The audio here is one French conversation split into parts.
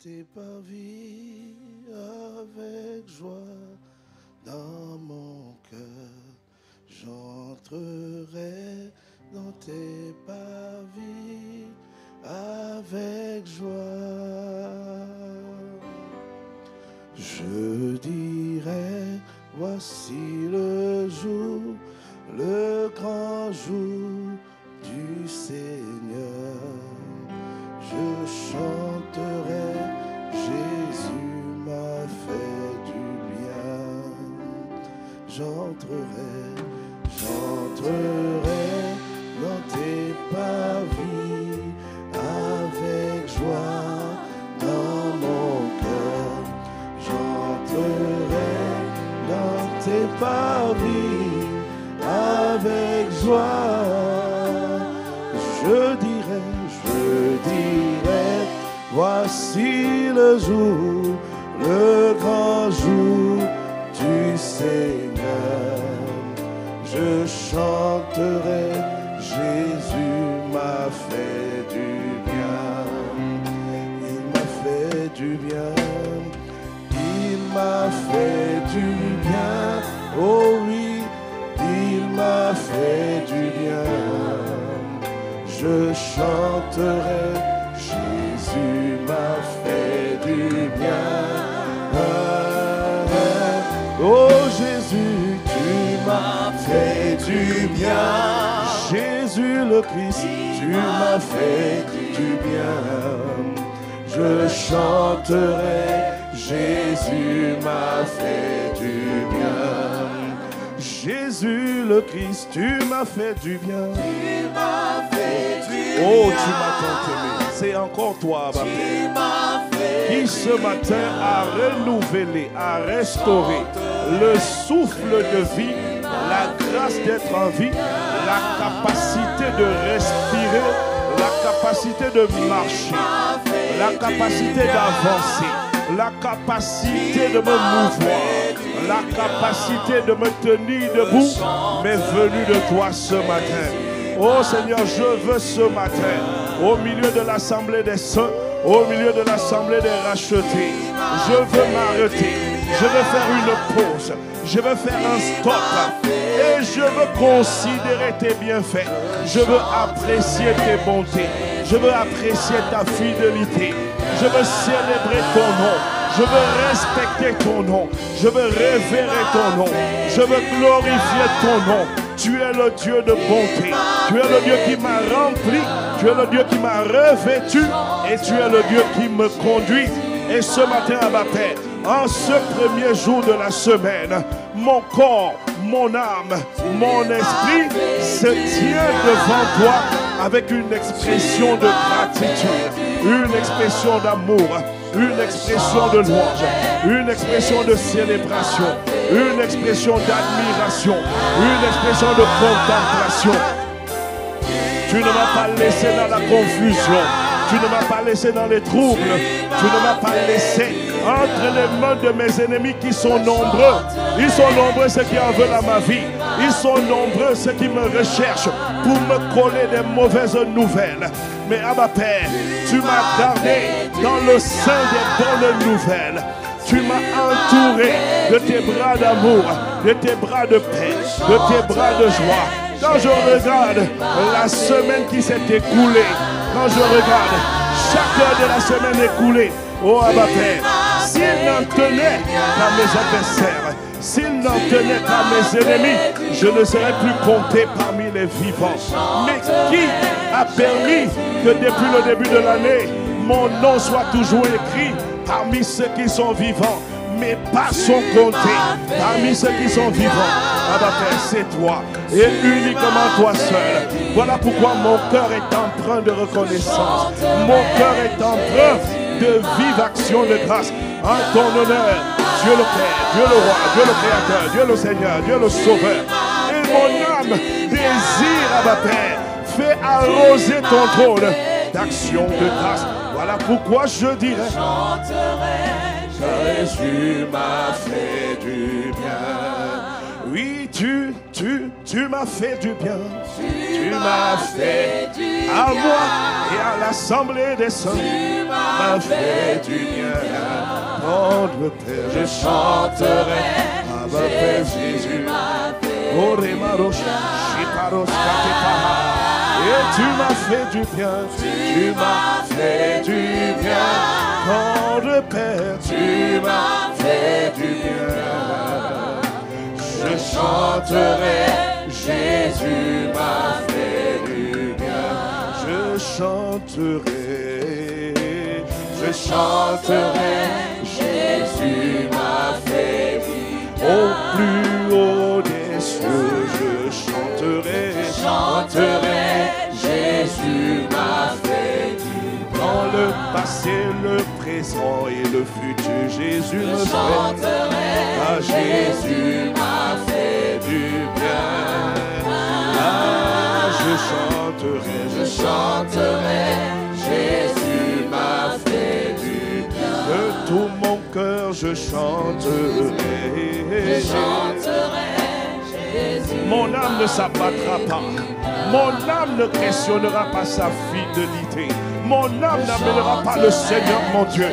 tes parvis avec joie dans mon cœur. J'entrerai dans tes parvis avec joie. Je dirai, voici le jour, le grand jour du Seigneur. Je chanterai, Jésus m'a fait du bien. J'entrerai dans tes parvis avec joie dans mon cœur. J'entrerai dans tes parvis avec joie. Je dirai, voici le jour, le grand jour du Seigneur. Je chanterai, Jésus m'a fait du bien. Il m'a fait du bien. Il m'a fait du bien. Oh oui, il m'a fait du bien. Je chanterai, Jésus m'a fait du bien. Oh Jésus, tu m'as fait du bien. Jésus le Christ, tu m'as fait du bien. Je chanterai, Jésus m'a fait du bien. Jésus le Christ, tu m'as fait du bien. Tu m'as fait du bien. Oh, tu m'as tant aimé. C'est encore toi, ma Père, qui ce matin a renouvelé, a restauré le souffle de vie, la grâce d'être en vie, la capacité de respirer, la capacité de marcher, la capacité d'avancer, la capacité de me mouvoir, la capacité de me tenir debout, m'est venue de toi ce matin. Oh Seigneur, je veux ce matin, au milieu de l'assemblée des saints, au milieu de l'assemblée des rachetés, je veux m'arrêter, je veux faire une pause, je veux faire un stop et je veux considérer tes bienfaits, je veux apprécier tes bontés, je veux apprécier ta fidélité, je veux célébrer ton nom, je veux respecter ton nom, je veux révérer ton nom, je veux glorifier ton nom. Tu es le Dieu de bonté, tu es le Dieu qui m'a rempli, tu es le Dieu qui m'a revêtu et tu es le Dieu qui me conduit. Et ce matin, Abba Père, en ce premier jour de la semaine, mon corps, mon âme, mon esprit se tient devant toi avec une expression de gratitude, une expression d'amour, une expression de louange, une expression de célébration, une expression d'admiration, une expression de contemplation. Tu ne m'as pas laissé dans la confusion, tu ne m'as pas laissé dans les troubles, tu ne m'as pas laissé entre les mains de mes ennemis qui sont nombreux. Ils sont nombreux ceux qui en veulent à ma vie. Ils sont nombreux ceux qui me recherchent pour me coller des mauvaises nouvelles. Mais Abba Père, tu m'as gardé dans le sein des bonnes nouvelles. Tu m'as entouré de tes bras d'amour, de tes bras de paix, de tes bras de joie. Quand je regarde la semaine qui s'est écoulée, quand je regarde chaque heure de la semaine écoulée, oh Abba Père, s'il n'en tenait qu'à mes adversaires, s'il n'en tenait qu'à mes ennemis, je ne serais plus compté parmi les vivants. Mais qui a permis que depuis le début de l'année, mon nom soit toujours écrit parmi ceux qui sont vivants, mes pas sont comptés parmi ceux qui sont vivants? Abba Père, c'est toi et uniquement toi seul. Voilà pourquoi mon cœur est empreint de reconnaissance. Mon cœur est empreint de vive action de grâce en ton honneur. Dieu le Père, Dieu le Roi, Dieu le Créateur, Dieu le Seigneur, Dieu le Sauveur. Et mon âme désire, Abba Père, fais arroser ton trône d'action de grâce. Voilà pourquoi je dirais, Jésus m'a fait du bien. Oui, tu m'as fait du bien. Tu m'as fait à moi et à l'assemblée des saints. Tu m'as fait du bien. Oh le Père, je chanterai. Ah ma Père Jésus. Oh Remarosh, Shiparos Katepaha. Et tu m'as fait du bien. Tu m'as fait du bien. Oh le Père, tu m'as fait du bien. Je chanterai. Jésus m'a fait du bien. Je chanterai. Je chanterai. Jésus m'a fait du bien. Au plus haut des cieux, je chanterai. Je chanterai. Jésus m'a fait du bien. Dans le passé, le présent et le futur, Jésus me fait. Ah, Jésus m'a fait du bien. Ah, je chanterai, Jésus m'a fait du bien. De tout mon cœur, je chanterai. Jésus. Mon âme ne s'abattra pas. Mon âme ne questionnera pas sa fidélité. Mon âme n'amènera pas le Seigneur mon Dieu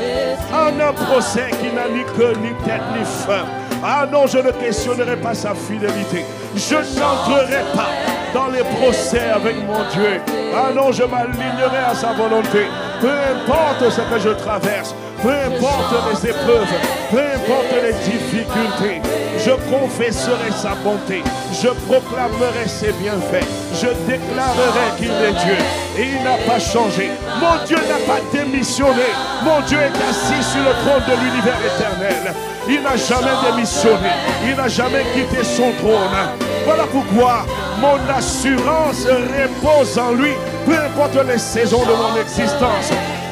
en un procès qui n'a ni queue, ni tête, ni fin. Ah non, je ne questionnerai pas sa fidélité. Je n'entrerai pas dans les procès avec mon Dieu. Ah non, je m'alignerai à sa volonté. Peu importe ce que je traverse, peu importe les épreuves, peu importe les difficultés, je confesserai sa bonté. Je proclamerai ses bienfaits. Je déclarerai qu'il est Dieu. Et il n'a pas changé. Mon Dieu n'a pas démissionné. Mon Dieu est assis sur le trône de l'univers éternel. Il n'a jamais démissionné. Il n'a jamais quitté son trône. Voilà pourquoi mon assurance repose en lui, peu importe les saisons de mon existence.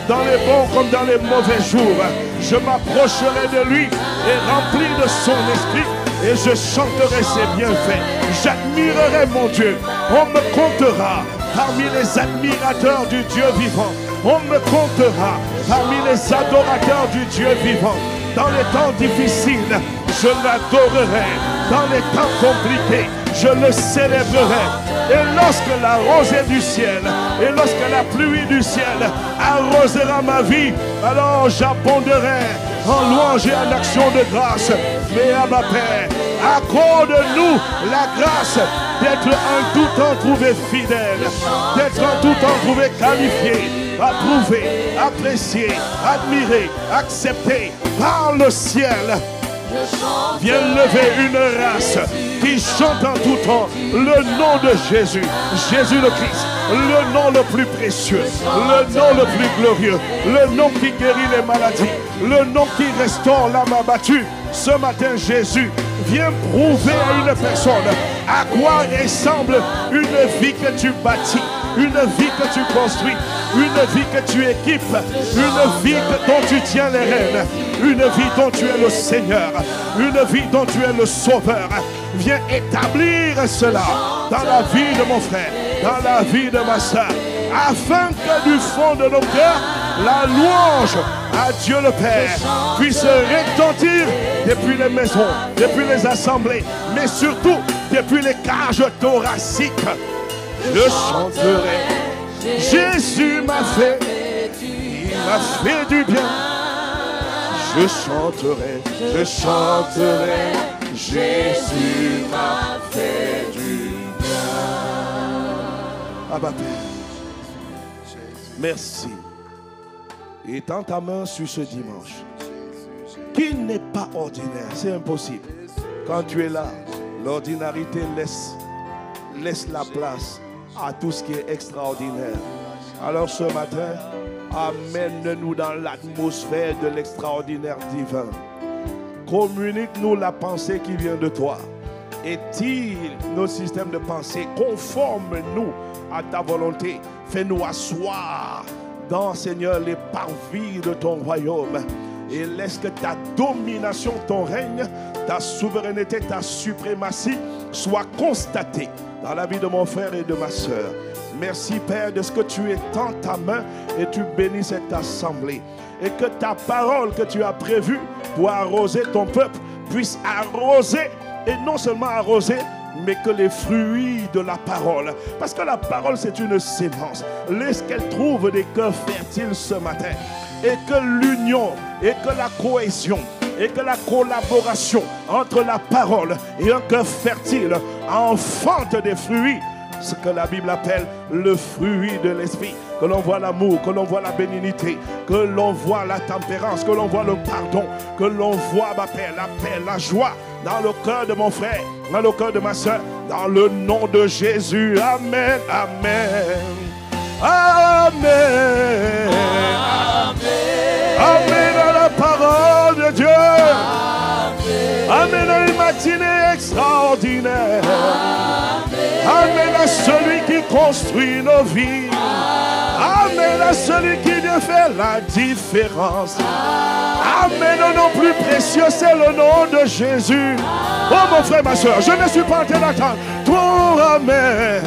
Dans les bons comme dans les mauvais jours, je m'approcherai de lui et rempli de son esprit, et je chanterai ses bienfaits. J'admirerai mon Dieu. On me comptera parmi les admirateurs du Dieu vivant. On me comptera parmi les adorateurs du Dieu vivant. Dans les temps difficiles, je l'adorerai. Dans les temps compliqués, je le célébrerai. Et lorsque la rosée du ciel et lorsque la pluie du ciel arrosera ma vie, alors j'abonderai en louange et en action de grâce. Mais à ma Père, accorde-nous la grâce d'être en tout temps trouvé fidèle, d'être en tout temps trouvé qualifié, approuvé, apprécié, admiré, accepté par le ciel. Viens lever une race qui chante en tout temps le nom de Jésus, Jésus le Christ, le nom le plus précieux, le nom le plus glorieux, le nom qui guérit les maladies, le nom qui restaure l'âme abattue. Ce matin, Jésus, viens prouver à une personne à quoi ressemble une vie que tu bâtis, une vie que tu construis, une vie que tu équipes, une vie dont tu tiens les rênes, une vie dont tu es le Seigneur, une vie dont tu es le Sauveur. Viens établir cela dans la vie de mon frère, dans la vie de ma soeur, afin que du fond de nos cœurs, la louange à Dieu le Père puisse retentir depuis les maisons, depuis les assemblées, mais surtout depuis les cages thoraciques. Je chanterai. Jésus m'a fait, il m'a fait du bien. Je chanterai, je chanterai. Jésus m'a fait du bien. Abba Père, merci. Étends ta main sur ce dimanche, qui n'est pas ordinaire, c'est impossible. Quand tu es là, l'ordinarité laisse la place à tout ce qui est extraordinaire. Alors ce matin, amène-nous dans l'atmosphère de l'extraordinaire divin. Communique-nous la pensée qui vient de toi. Étire nos systèmes de pensée. Conforme-nous à ta volonté. Fais-nous asseoir dans, Seigneur, les parvis de ton royaume. Et laisse que ta domination, ton règne, ta souveraineté, ta suprématie soient constatées dans la vie de mon frère et de ma soeur. Merci Père de ce que tu étends ta main et tu bénis cette assemblée. Et que ta parole que tu as prévue pour arroser ton peuple puisse arroser, et non seulement arroser, mais que les fruits de la parole. Parce que la parole, c'est une sémence. Laisse qu'elle trouve des cœurs fertiles ce matin. Et que l'union, et que la cohésion, et que la collaboration entre la parole et un cœur fertile enfante des fruits. Ce que la Bible appelle le fruit de l'esprit. Que l'on voit l'amour, que l'on voit la bénignité, que l'on voit la tempérance, que l'on voit le pardon, que l'on voit la paix, la joie dans le cœur de mon frère, dans le cœur de ma soeur, dans le nom de Jésus. Amen, amen. Amen. Amen à la parole de Dieu. Amen à une matinée extraordinaire. Amen à celui qui construit nos vies. Amen à celui qui vient faire la différence. Amen au nom plus précieux, c'est le nom de Jésus. Oh mon frère, ma soeur, je ne suis pas en train d'attendre. Toi, amen.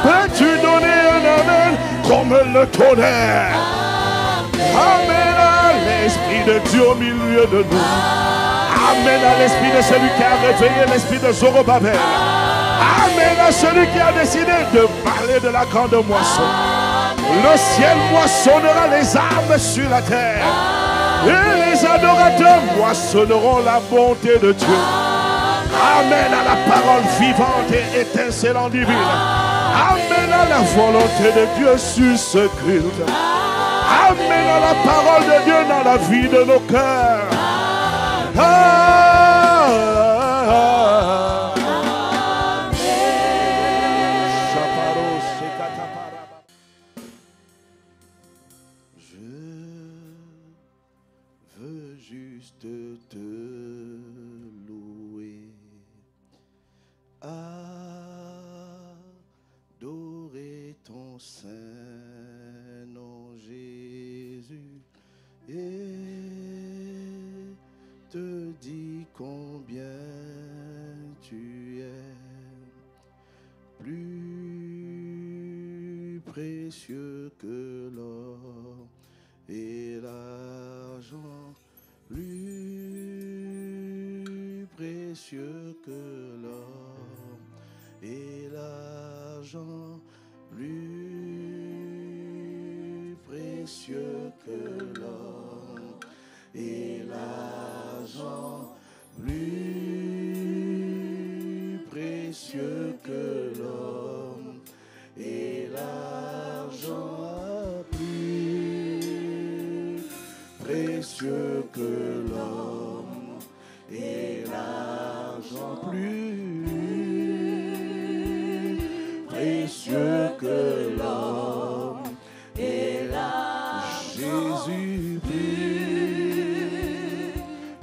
Peux-tu donner un amen comme le tonnerre? Amen à l'Esprit de Dieu au milieu de nous. Amen à l'Esprit de celui qui a réveillé l'Esprit de Zorobabel. Amen à celui qui a décidé de parler de la grande moisson. Le ciel moissonnera les âmes sur la terre. Et les adorateurs moissonneront la bonté de Dieu. Amen à la parole vivante et étincelante divine. Amen à la volonté de Dieu sur ce culte. Amen à la parole de Dieu dans la vie de nos cœurs. Je veux juste te louer, adorer ton saint nom Jésus et te dire combien tu es plus précieux que l'or et l'argent, plus précieux que l'or et l'argent, plus précieux que l'or et l'argent, plus précieux que l'or et l'argent, plus précieux que l'homme et l'argent, plus précieux que l'homme et l'argent, Jésus, plus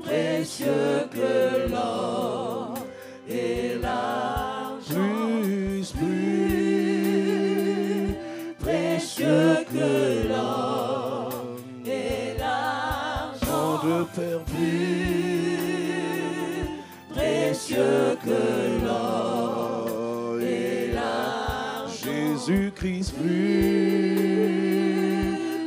précieux que l'homme et l'argent, plus précieux que l'homme et l'argent, de Père, plus précieux que l'or et l'argent, Jésus-Christ, plus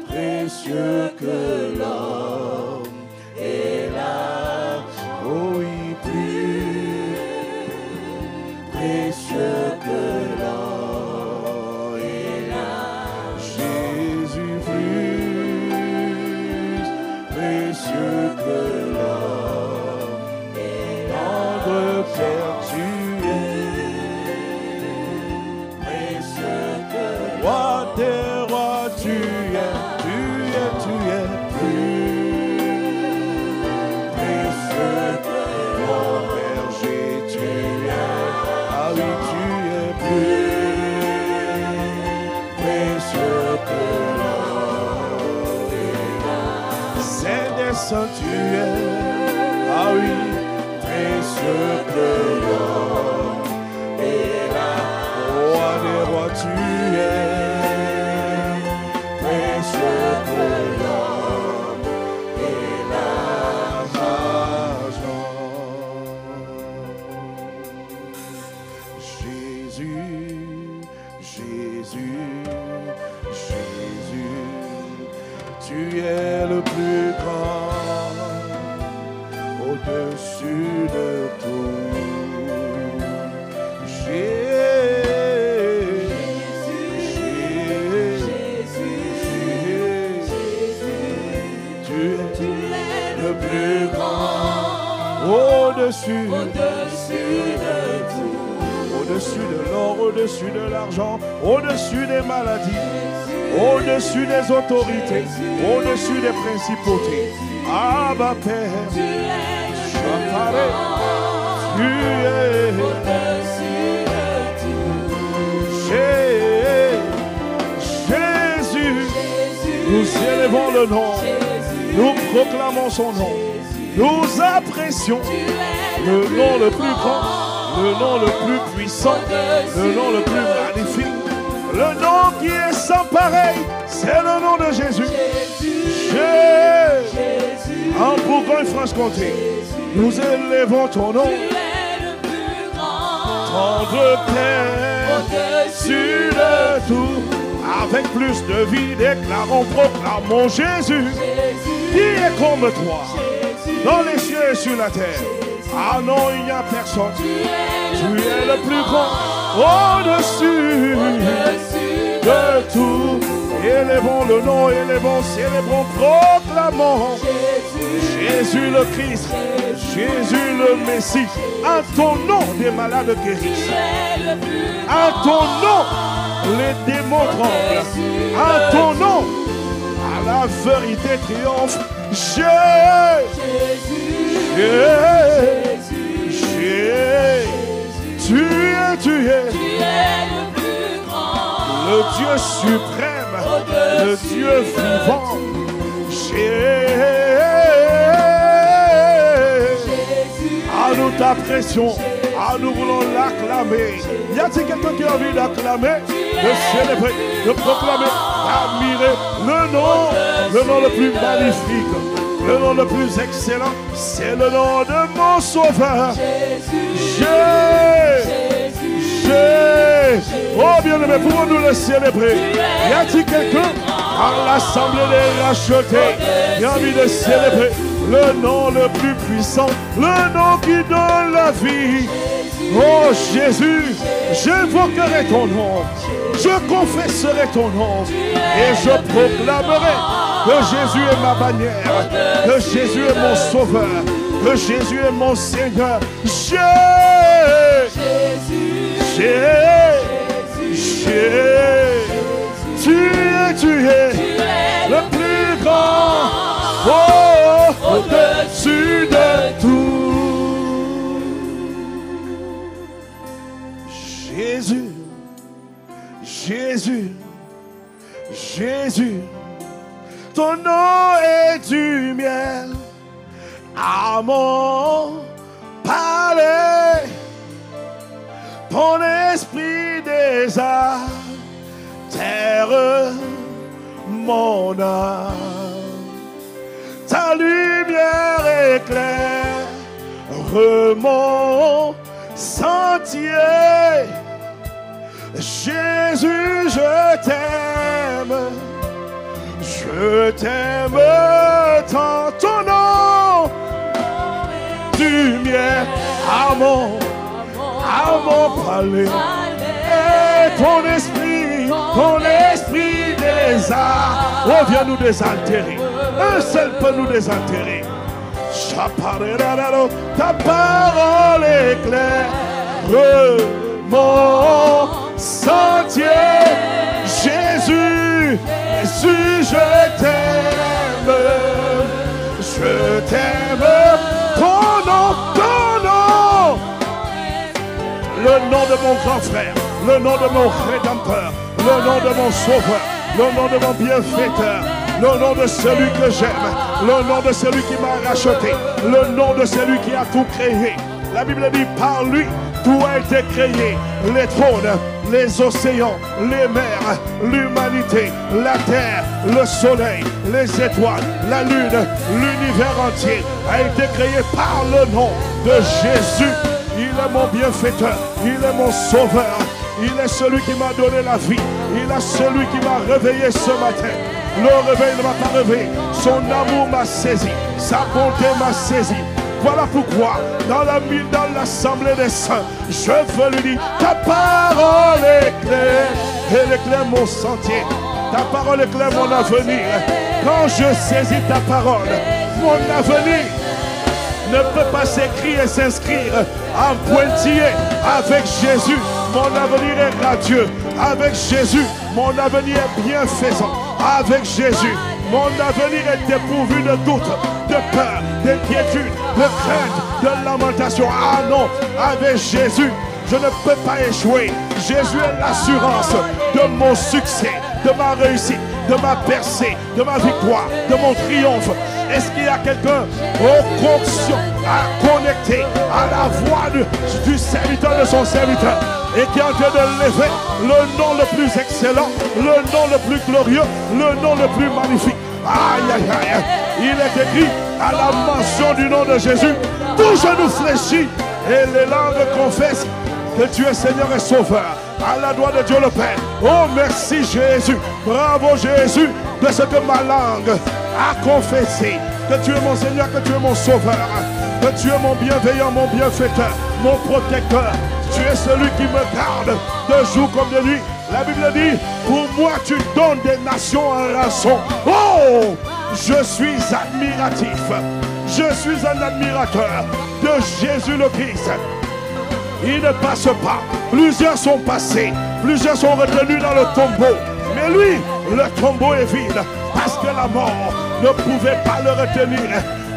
précieux que l'homme et l'argent, oh oui, plus précieux que l'or et l'argent, Jésus, plus précieux que l'or et l'argent, Père, tu es précieux que roi des rois, tu es plus précieux que mon berger, tu es, ah oui, tu es plus précieux que l'or et l'argent, Saint des saints, tu es, ah oui, précieux que l'or et l'argent, roi des rois, tu es précieux que l'or et l'argent. Jésus, Jésus, Jésus, tu es le plus grand, au-dessus de tout. Au-dessus, au-dessus de tout, au-dessus de l'or, au-dessus de l'argent, au-dessus des maladies, au-dessus des autorités, au-dessus des principautés. Abba Père, tu es Chaparé, tu es au-dessus de tout. Jésus, nous élevons le nom, nous proclamons son nom, nous apprécions le nom le plus grand, le nom le plus puissant, le nom le plus magnifique, le nom qui est sans pareil, c'est le nom de Jésus. Jésus, en Bourgogne-Franche-Comté, nous élevons ton nom, tendre Père, au-dessus de tout. Avec plus de vie, déclarons, proclamons Jésus, qui est comme toi, dans les cieux et sur la terre. Ah non, il n'y a personne. Tu es le plus grand, au-dessus de tout. Élevons le nom, élevons, célébrons, proclamons Jésus le Christ, Jésus le Messie. À ton nom, des malades guérissent. À ton nom, les démons tremblent. À ton nom, à la vérité triomphe. Jésus, tu es le Dieu suprême, le Dieu vivant. Ah, nous t'apprécions, ah, nous voulons l'acclamer. Y a-t-il quelqu'un qui a envie d'acclamer, de célébrer, de proclamer, d'admirer le nom le plus magnifique, le nom le plus excellent, c'est le nom de mon Sauveur. Oh bien-aimé, pouvons-nous le célébrer? Y a-t-il quelqu'un dans l'assemblée des rachetés qui a envie de célébrer le nom le plus puissant, le nom qui donne la vie? Oh Jésus, j'invoquerai ton nom, je confesserai ton nom et je proclamerai que Jésus est ma bannière, que Jésus est mon sauveur, que Jésus est mon Seigneur. Tu es le plus grand, au-dessus de tout. Jésus, Jésus, Jésus, ton nom est du miel à mon palais, ton esprit désaltère mon âme, ta lumière éclaire mon sentier. Jésus, je t'aime tant, ton nom du miel à mon palais, et ton esprit désalt. Oh, viens nous désaltérer, un seul peut nous désaltérer. Ta parole éclaire mon sentier. Jésus, je t'aime, ton nom, le nom de mon grand frère, le nom de mon rédempteur, le nom de mon sauveur, le nom de mon bienfaiteur, le nom de celui que j'aime, le nom de celui qui m'a racheté, le nom de celui qui a tout créé. La Bible dit, par lui, tout a été créé, les trônes, les océans, les mers, l'humanité, la terre, le soleil, les étoiles, la lune, l'univers entier a été créé par le nom de Jésus. Il est mon bienfaiteur, il est mon sauveur, il est celui qui m'a donné la vie, il est celui qui m'a réveillé ce matin. Le réveil ne m'a pas réveillé, son amour m'a saisi, sa bonté m'a saisi. Voilà pourquoi, dans l'assemblée des saints, je veux lui dire, ta parole éclaire, elle éclaire mon sentier, ta parole éclaire mon avenir. Quand je saisis ta parole, mon avenir ne peut pas s'écrire et s'inscrire en pointillé. Avec Jésus, mon avenir est radieux. Avec Jésus, mon avenir est bienfaisant. Avec Jésus, mon avenir est dépourvu de doute, de peur, d'inquiétude, de crainte, de lamentation. Ah non, avec Jésus, je ne peux pas échouer. Jésus est l'assurance de mon succès, de ma réussite, de ma percée, de ma victoire, de mon triomphe. Est-ce qu'il y a quelqu'un au conscient à connecter à la voix du serviteur de son serviteur et qui est en train de lever le nom le plus excellent, le nom le plus glorieux, le nom le plus magnifique? Aïe, aïe, aïe. Il est écrit à la mention du nom de Jésus, tout genou fléchit et les langues confessent que tu es Seigneur et Sauveur. À la gloire de Dieu le Père. Oh, merci Jésus. Bravo Jésus de ce que ma langue a confessé. Que tu es mon Seigneur, que tu es mon Sauveur. Que tu es mon bienveillant, mon bienfaiteur, mon protecteur. Tu es celui qui me garde de jour comme de nuit. La Bible dit, pour moi tu donnes des nations en rançon. Oh, je suis admiratif. Je suis un admirateur de Jésus le Christ. Il ne passe pas. Plusieurs sont passés. Plusieurs sont retenus dans le tombeau. Mais lui, le tombeau est vide. Parce que la mort ne pouvait pas le retenir.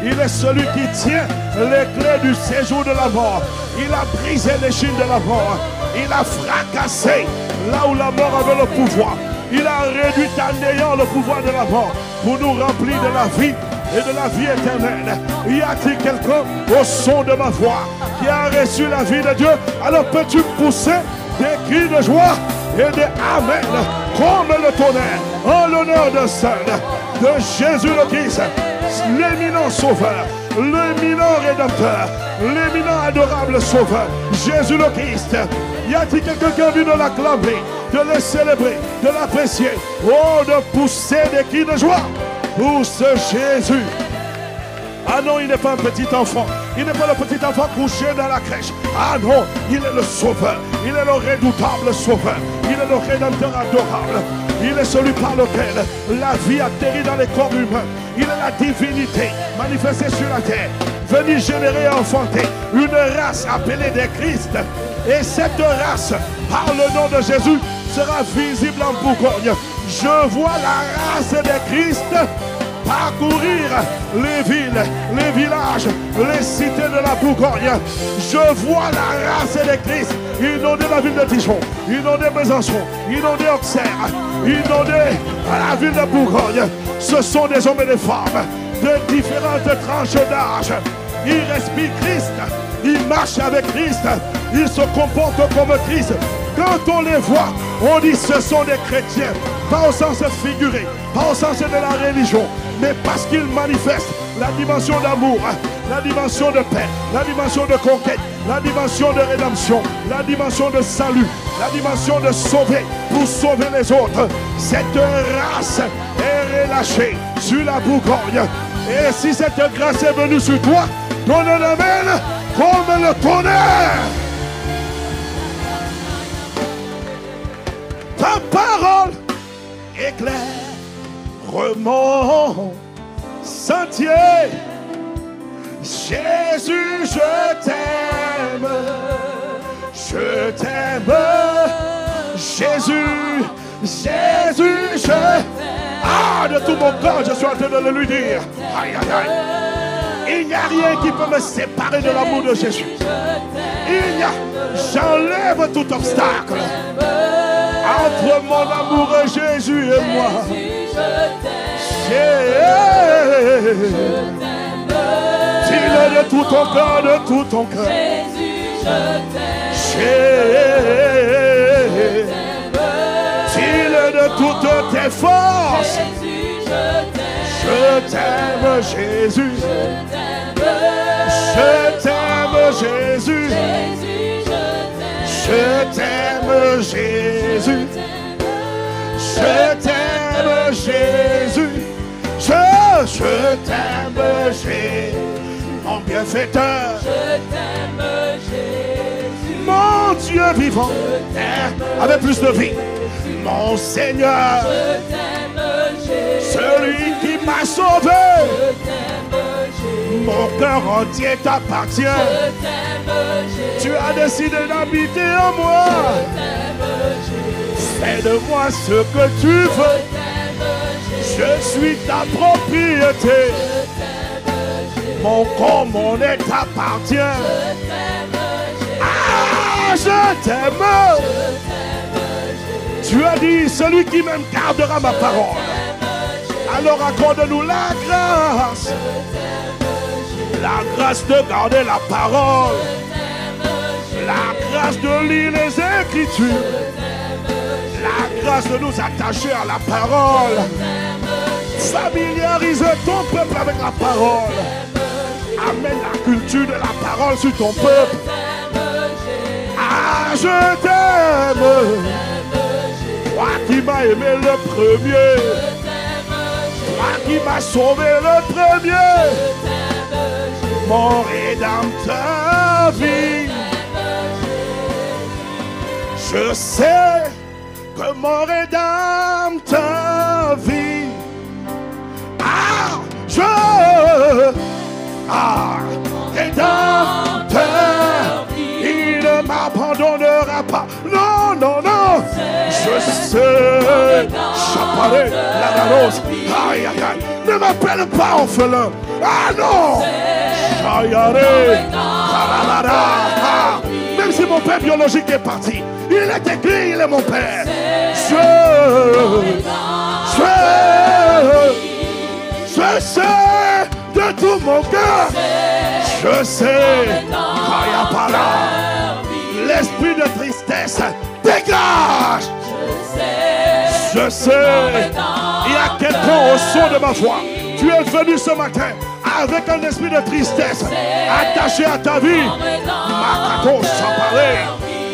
Il est celui qui tient les clés du séjour de la mort. Il a brisé l'échine de la mort. Il a fracassé là où la mort avait le pouvoir. Il a réduit à néant le pouvoir de la mort pour nous remplir de la vie et de la vie éternelle. Y a-t-il quelqu'un au son de ma voix qui a reçu la vie de Dieu? Alors peux-tu pousser des cris de joie et des amen comme le tonnerre en l'honneur de Saint de Jésus le Christ, l'éminent sauveur, l'éminent rédempteur, l'éminent adorable sauveur, Jésus le Christ. Y a-t-il quelqu'un qui a envie de l'acclamer, de le célébrer, de l'apprécier? Oh, de pousser des cris de joie pour ce Jésus. Ah non, il n'est pas un petit enfant. Il n'est pas le petit enfant couché dans la crèche. Ah non, il est le sauveur. Il est le redoutable sauveur. Il est le rédempteur adorable. Il est celui par lequel la vie atterrit dans les corps humains. Il est la divinité manifestée sur la terre, venue générer et enfanter une race appelée des Christ. Et cette race, par le nom de Jésus, sera visible en Bourgogne. Je vois la race des Christ parcourir les villes, les villages, les cités de la Bourgogne. Je vois la race des Christ inonder la ville de Dijon, inonder Besançon, inonder Auxerre, inonder la ville de Bourgogne. Ce sont des hommes et des femmes de différentes tranches d'âge. Ils respirent Christ, ils marchent avec Christ, ils se comportent comme Christ. Quand on les voit, on dit ce sont des chrétiens, pas au sens figuré, pas au sens de la religion, mais parce qu'ils manifestent la dimension d'amour, la dimension de paix, la dimension de conquête, la dimension de rédemption, la dimension de salut, la dimension de sauver pour sauver les autres. Cette race est relâchée sur la Bourgogne. Et si cette grâce est venue sur toi, donne un amen comme le tonnerre. Ta parole éclaire mon sentier. Jésus, je t'aime. Je t'aime. Jésus, Jésus, je t'aime. Ah, de tout mon corps, je suis en train de le lui dire. Aïe, aïe, aïe. Il n'y a rien qui peut me séparer de l'amour de Jésus. J'enlève tout obstacle entre mon amoureux Jésus et moi. Dis-le de tout ton cœur, de tout ton cœur. Dis-le de toutes tes forces. Je t'aime, Jésus. Je t'aime, Jésus. Je t'aime, Jésus. Je t'aime, Jésus. Je t'aime, Jésus. Mon bienfaiteur. Je t'aime, Jésus. Mon Dieu vivant. Avec plus de vie. Mon Seigneur. Je t'aime, Jésus. Celui qui m'a sauvé. Je t'aime, Jésus. Mon cœur entier t'appartient. Tu as décidé d'habiter en moi. Fais de moi ce que tu veux. Je suis ta propriété. Mon corps, mon être t'appartient. Ah, je t'aime. Tu as dit, celui qui m'aime gardera ma parole. Alors accorde-nous la grâce. La grâce de garder la parole. La grâce de lire les Écritures. La grâce de nous attacher à la parole. Familiarise ton peuple avec la parole. Amène la culture de la parole sur ton peuple. Ah, je t'aime. Toi qui m'as aimé le premier. Toi qui m'as sauvé le premier. Mon rédempteur vit. Je sais que mon rédempteur vit. Rédempteur, il ne m'abandonnera pas. Non, non, non. Je sais. Chaparé, la rose. Aïe, aïe, aïe. Ne m'appelle pas orphelin. Ah non. Chayaré, karalada. Même si mon père biologique est parti, il est écrit, il est mon père. Je sais de tout mon cœur. Je sais. L'esprit de tristesse dégage. Je sais. Il y a quelqu'un au son de ma voix. Tu es venu ce matin avec un esprit de tristesse attaché à ta vie. Makato sans parler.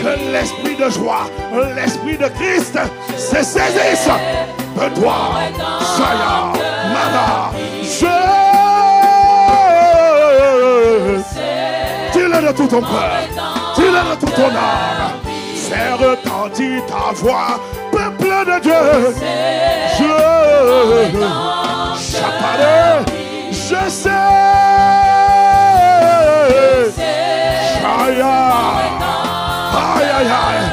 Que l'esprit de joie, l'esprit de Christ se saisisse de toi. Saya, Mada, dis-le de tout ton cœur, dis-le de toute ton âme. Fais retentir ta voix, peuple de Dieu. Je sais. Chaya. Aïe, aïe, aïe.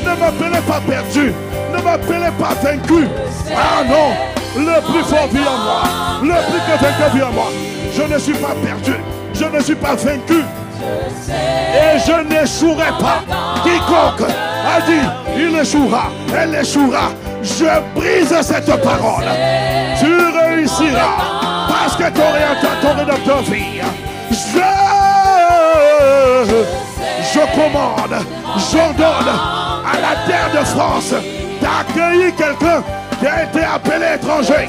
Ne m'appelez pas perdu. Ne m'appelez pas vaincu. Ah non. Le plus fort vit en moi. Le plus que vainqueur vit en moi. Je ne suis pas perdu. Je ne suis pas vaincu. Et je n'échouerai pas. Quiconque a dit il échouera, elle échouera. Je brise cette parole. Tu réussiras. Parce que ton rédempteur vit. Je commande, j'ordonne à la terre de France d'accueillir quelqu'un qui a été appelé étranger.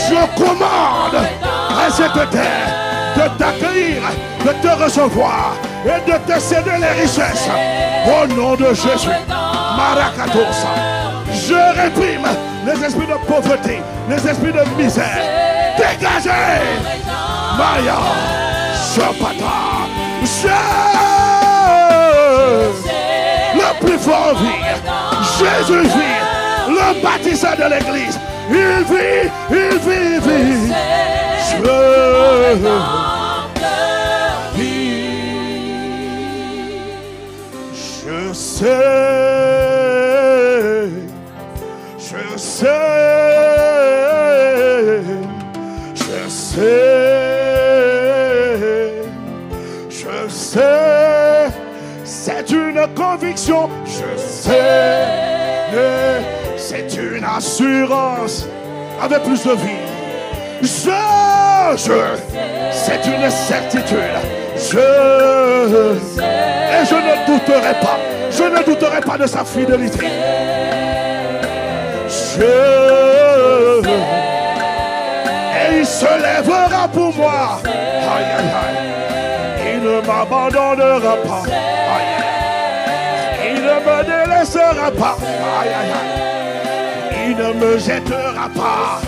Je commande à cette terre de t'accueillir, de te recevoir et de te céder les richesses. Au nom de Jésus, Marakatosa, je réprime les esprits de pauvreté, les esprits de misère. Dégagez! Maya, Chapata, le plus fort vit. Jésus vit. Le bâtisseur de l'église. Il vit, il vit, il vit. Je sais. Je sais. Je sais. Je sais. C'est une conviction. Je sais. C'est une assurance avec plus de vie. C'est une certitude. Et je ne douterai pas. Je ne douterai pas de sa fidélité. Et il se lèvera pour moi. Aïe, aïe, aïe. Il ne m'abandonnera pas. Aïe. Il ne me délaissera pas. Aïe, aïe, aïe. Il ne me jettera pas.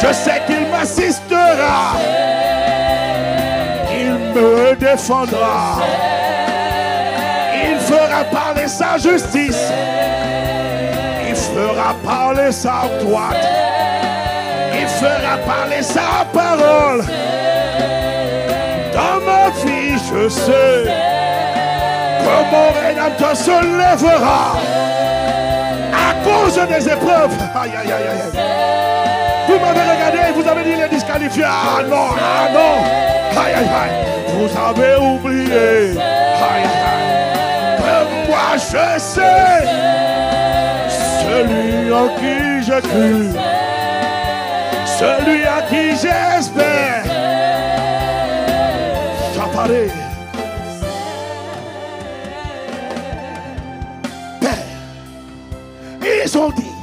Je sais qu'il m'assistera. Il me défendra. Il fera parler sa justice. Il fera parler sa droite. Il fera parler sa parole. Dans ma vie, je sais que mon Rédempteur se lèvera à cause des épreuves. Aïe, aïe, aïe, aïe. Vous m'avez regardé et vous avez dit les disqualifiés. Ah non, ah non. Aïe, aïe, aïe. Vous avez oublié. Aïe, aïe, aïe. Que moi je sais. Celui en qui j'ai cru. Celui à qui j'espère. J'apparais. Père, ils ont dit,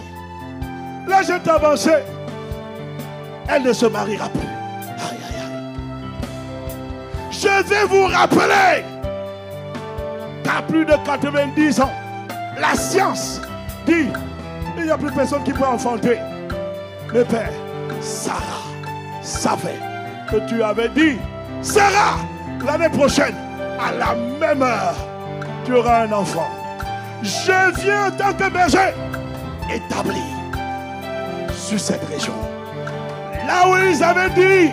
la jeune avancée, elle ne se mariera plus. Aïe, aïe, aïe. Je vais vous rappeler qu'à plus de 90 ans, la science dit, il n'y a plus personne qui peut enfanter. Mais Père, Sarah savait que tu avais dit, Sarah, l'année prochaine, à la même heure, tu auras un enfant. Je viens en tant que berger établi sur cette région. Là où ils avaient dit,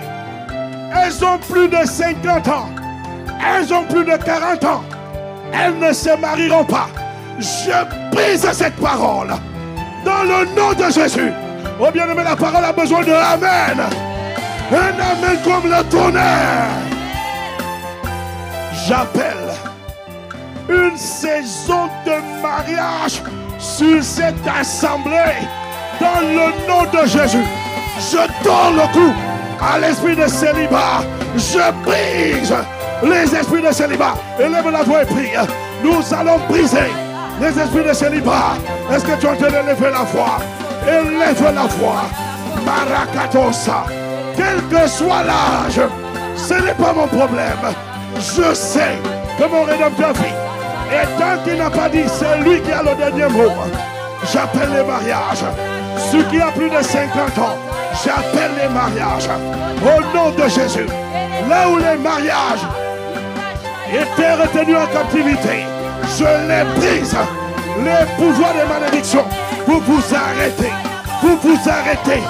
elles ont plus de 50 ans, elles ont plus de 40 ans, elles ne se marieront pas. Je brise cette parole dans le nom de Jésus. Oh bien-aimé, la parole a besoin de Amen. Un Amen comme le tonnerre. J'appelle une saison de mariage sur cette assemblée dans le nom de Jésus. Je donne le coup à l'esprit de célibat. Je brise les esprits de célibat. Élève la voix et prie. Nous allons briser les esprits de célibat. Est-ce que tu es en train d'élever la voix? Élève la voix. Marakatosa. Quel que soit l'âge, ce n'est pas mon problème. Je sais que mon Rédempteur vit. Et tant qu'il n'a pas dit, c'est lui qui a le dernier mot. J'appelle les mariages. Ceux qui ont plus de 50 ans, j'appelle les mariages. Au nom de Jésus. Là où les mariages étaient retenus en captivité, je les brise. Les pouvoirs de malédiction, vous vous arrêtez. Vous vous arrêtez.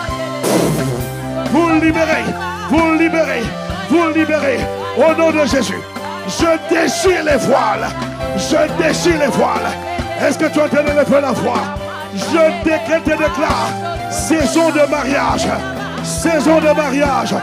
Vous libérez. Vous libérez. Vous libérez. Au nom de Jésus. Je déchire les voiles. Je déchire les voiles. Est-ce que tu es en train de lever la voix? Je décrète et déclare saison de mariage. Saison de mariage.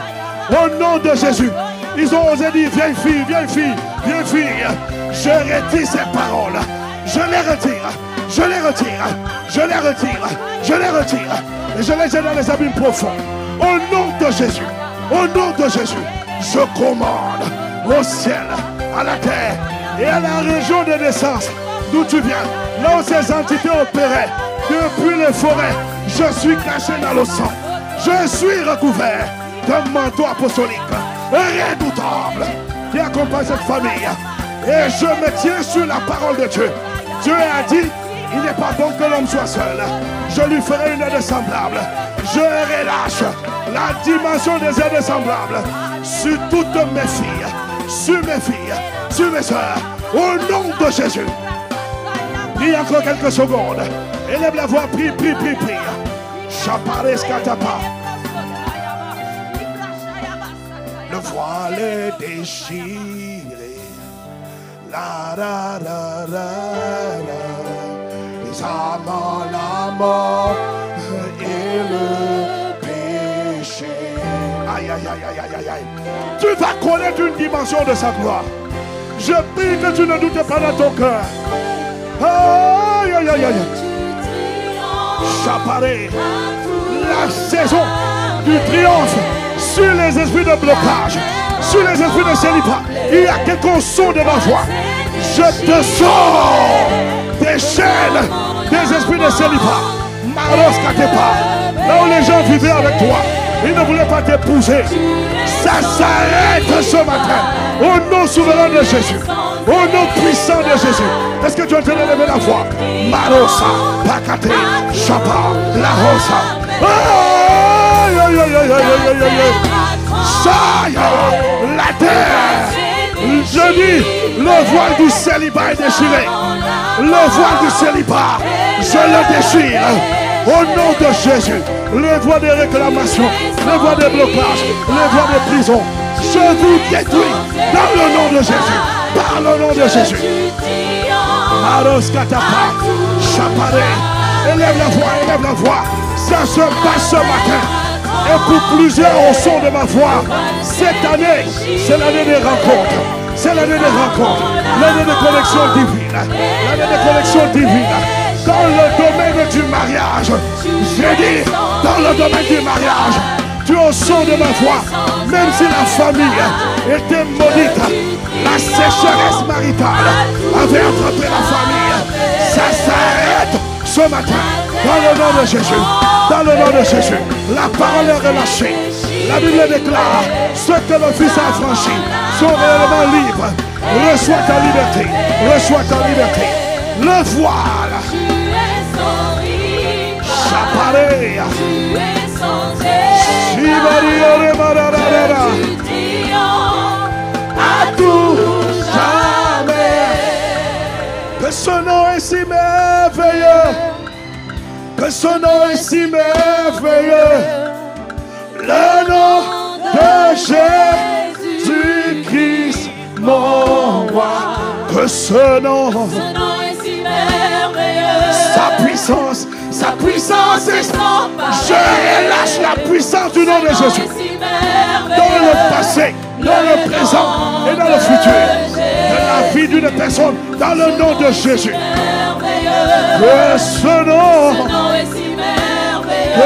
Au nom de Jésus. Ils ont osé dire viens fille, viens fille, viens fille. Je retire ces paroles. Je les retire. Je les retire. Je les retire. Je les retire. Et je les jette dans les abîmes profonds. Au nom de Jésus. Au nom de Jésus. Je commande au ciel, à la terre et à la région de naissance d'où tu viens, là où ces entités opéraient depuis les forêts. Je suis caché dans le sang. Je suis recouvert d'un manteau apostolique redoutable qui accompagne cette famille. Et je me tiens sur la parole de Dieu. Dieu a dit, il n'est pas bon que l'homme soit seul. Je lui ferai une aide semblable. Je relâche la dimension des aides semblables sur toutes mes filles, sur mes filles, sur mes soeurs, au nom de Jésus. Prie encore quelques secondes. Élève la voix, prie, prie, prie, prie. Chapares katapa. Le voile est déchiré. La la la la la. Les amants, la mort et le péché. Aïe, aïe, aïe, aïe, aïe, aïe. Tu vas connaître une dimension de sa gloire. Je prie que tu ne doutes pas dans ton cœur. Aïe, aïe, aïe, aïe. Chaparé. La saison du triomphe sur les esprits de blocage, sur les esprits de célibat. Il y a quelqu'un son de ma voix. Je te sors des chaînes des esprits de célibat. Maros Katepa. Là où les gens vivaient avec toi, ils ne voulaient pas t'épouser. Ça s'arrête ce matin. Au nom souverain de Jésus. Au nom puissant de Jésus. Est-ce que tu es en train de lever la voix? Marosa, Pakate, Chapa, La Rosa. Aïe, aïe, aïe, aïe, aïe, aïe, aïe. La terre. Je dis, le voile du célibat est déchiré. Le voile du célibat, je le déchire. Au nom de Jésus, les voies de réclamation, les voies de blocage, les voies de prison. Je vous détruis dans le nom de Jésus. Par le nom de Jésus. Maros Katapa, Chapare. Élève la voix. Ça se passe ce matin. Et pour plusieurs au son de ma voix, cette année, c'est l'année des rencontres. C'est l'année des rencontres. L'année de connexion divine. L'année de connexion divine. Dans le domaine du mariage. J'ai dit, dans le domaine du mariage. Tu es au son de ma voix. Même si la famille était maudite, la sécheresse maritale avait attrapé la famille. Ça s'arrête ce matin. Dans le nom de Jésus. Dans le nom de Jésus. La parole est relâchée. La Bible déclare, ceux que le Fils a franchis sont réellement libres. Reçois ta liberté. Reçois ta liberté. Le voile. Chaparea. À tout jamais. Que ce nom est si merveilleux. Que ce nom est si merveilleux. Le nom de Jésus-Christ, mon roi. Que ce nom est si merveilleux. Sa puissance est. Je relâche la puissance du nom de Jésus. Dans le passé, dans le présent et dans le futur. De la vie d'une personne, dans le nom de Jésus. Que ce nom est si merveilleux.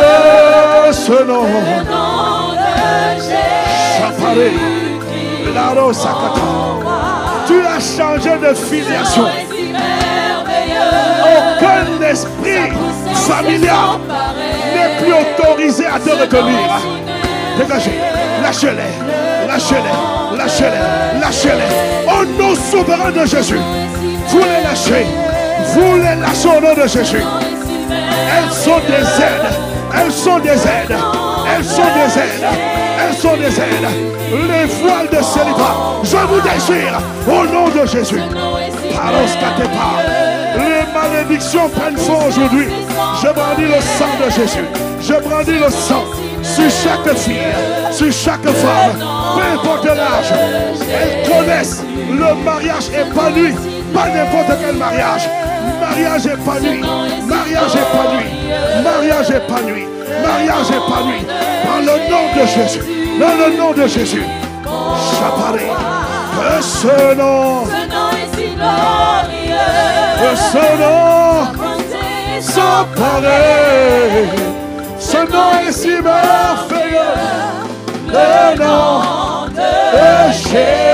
Que ce nom tu as changé de filiation. Aucun esprit familial n'est plus autorisé à te retenir. Dégagez, lâchez-les, lâchez-les, lâchez-les, lâchez-les. Au nom souverain de Jésus, vous les lâchez. Vous les lâchez au nom de Jésus. Elles sont des aides. Elles sont des aides. Elles sont des aides. Elles sont des aides. Les voiles de célibat, je vous déchire au nom de Jésus. Paros Katepa. Les malédictions prennent fond aujourd'hui. Je brandis le sang de Jésus. Je brandis le sang sur chaque fille, sur chaque femme, peu importe l'âge. Elles connaissent le mariage épanoui. Pas n'importe quel mariage. Mariage épanoui. Mariage épanoui. Mariage épanoui. Mariage épanoui. Dans le nom de Jésus. Dans le nom de Jésus. Chapare. Que ce nom est si glorieux. Que ce nom sans pareil. Ce nom est si merveilleux. Le nom de Jésus.